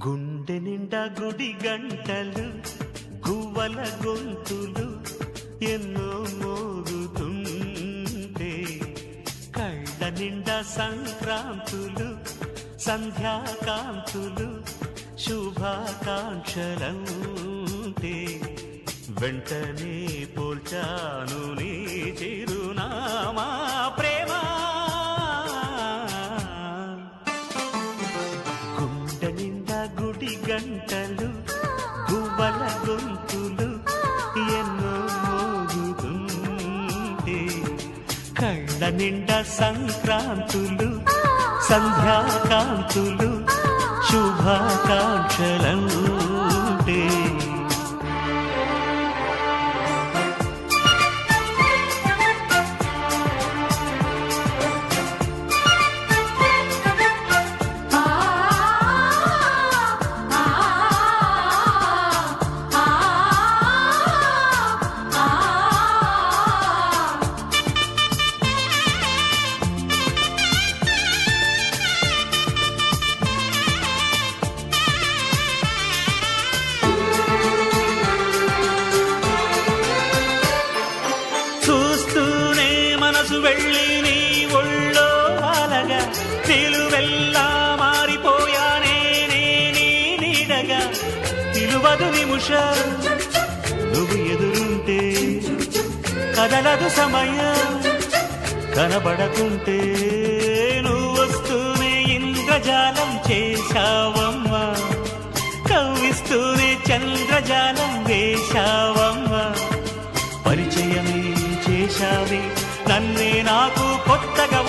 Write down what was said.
గుండె నిండా గుడి గంటలు గువ్వల గొంతులు ఎన్నో మోగుతుంటే కళ్ళ నిండా సంక్రాంతులు సంధ్యాకాంతులు శుభాకాంక్షలంటే వెంటనే పోల్చాను నీ చిరునామా ప్రేమ. గుండె నిండా గుడి గంటలు గువ్వల గొంతులు ఎన్నో మోగుతుంటే కళ్ళ నిండా సంక్రాంతులు సంధ్యాకాంతులు శుభాకాంక్షలంటే వెళ్ళి నీ ఒళ్ళో అలగా నిలువెల్లా మారిపోయానే నీ నీడగా నిలువదు నిముషం నువ్వు ఎదురుంటే కదలదు సమయం కనబడకుంటే నువ్వు వస్తూనే ఇంద్రజాలం చేశావమ్మా కవ్విస్తూనే చంద్రజాలం వేశావమ్మా పరిచయమే చేశావే నన్నే నాకు కొత్తగా